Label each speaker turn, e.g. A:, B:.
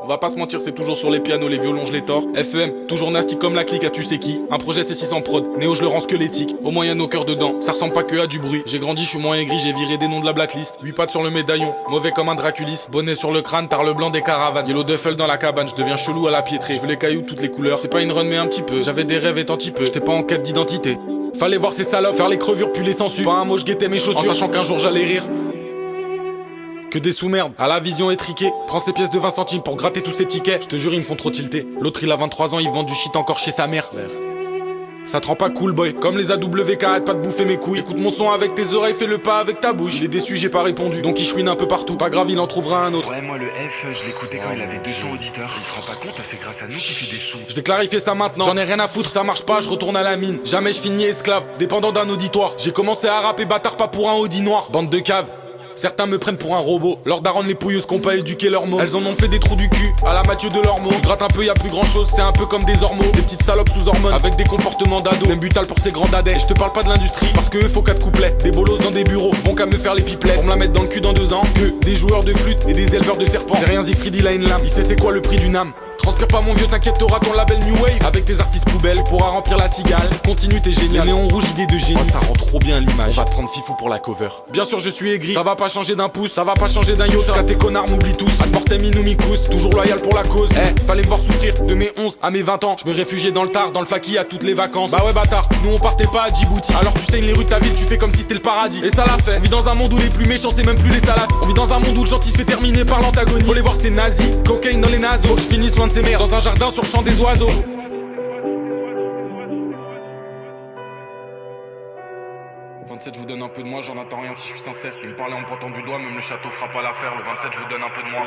A: On va pas se mentir, c'est toujours sur les pianos, les violons, je les tords. FEM, toujours nasty comme la clique à tu sais qui. Un projet c'est 600 prod, Néo je le rends squelettique. Au moyen nos cœurs dedans, ça ressemble pas que à du bruit. J'ai grandi, je suis moins aigri, j'ai viré des noms de la blacklist. 8 pattes sur le médaillon, mauvais comme un Draculis. Bonnet sur le crâne, tard le blanc des caravanes. Yellow duffel dans la cabane, je deviens chelou à la piétrée. Je veux les cailloux, toutes les couleurs, c'est pas une run mais un petit peu. J'avais des rêves étant petit peu, j'étais pas en quête d'identité. Fallait voir ces salopes, faire les crevures puis les sangsues. Pas un mot, je guettais mes chaussures, en sachant qu'un jour j'allais rire. Que des sous-merdes, à la vision étriquée. Prends ces pièces de 20 centimes pour gratter tous ces tickets. Je te jure, ils me font trop tilter. L'autre, il a 23 ans, il vend du shit encore chez sa mère. Ça te rend pas cool, boy. Comme les AWK, arrête pas de bouffer mes couilles. Écoute mon son avec tes oreilles, fais le pas avec ta bouche. Il est déçu, j'ai pas répondu. Donc il chouine un peu partout. C'est pas grave, il en trouvera un autre.
B: Ouais, moi le F, je l'écoutais quand il avait 200 auditeurs. Il se rend pas compte, c'est grâce à nous qu'il fait des sous.
A: Je vais clarifier ça maintenant. J'en ai rien à foutre, ça marche pas, je retourne à la mine. Jamais je finis esclave, dépendant d'un auditoire. J'ai commencé à rapper bâtard, pas pour un Audi noir. Bande de caves. Certains me prennent pour un robot. Leurs darons les pouilleuses qu'ont pas éduqué leurs mots. Elles en ont fait des trous du cul à la Mathieu de leurs mots. Tu grattes un peu, y a plus grand chose, c'est un peu comme des ormeaux. Des petites salopes sous hormones avec des comportements d'ado. Même butal pour ces grands dadais. Et je te parle pas de l'industrie parce que eux faut 4 couplets. Des bolos dans des bureaux, bon qu'à me faire les pipelettes. Pour me la mettre dans le cul dans 2 ans. Que des joueurs de flûte et des éleveurs de serpents. C'est rien, Zifridi il a une lame. Il sait c'est quoi le prix d'une âme. Transpire pas mon vieux, t'inquiète, t'auras ton label New Wave. Avec tes artistes poubelles, tu pourras remplir la cigale. Continue, t'es génial. Les néons rouges, idée de génie. Oh, ça rend trop bien l'image. On va te prendre fifou pour la cover. Bien sûr, je suis aigri. Ça va pas changer d'un pouce, ça va pas changer d'un iota. Ces connards m'oublient tous. Ad mortem inumicus, toujours loyal pour la cause. Fallait me voir souffrir de mes 11 à mes 20 ans. Je me réfugiais dans le tard, dans le faki à toutes les vacances. Bah ouais, bâtard, nous on partait pas à Djibouti. Alors tu saignes les rues de ta ville, tu fais comme si c'était le paradis. Et ça l'a fait. On vit dans un monde où les plus méchants, c'est même plus les salafs. On vit dans un monde où le gentil se fait terminer par l'antagoniste. Faut les voir, c'est nazi. Cocaïne dans les nasos. Faut que je finisse loin de ces mères. Dans un jardin sur le champ des oiseaux. 27, je vous donne un peu de moi, j'en attends rien si je suis sincère. Il me parlait en me pointant du doigt, même le château fera pas l'affaire. Le 27, je vous donne un peu de moi.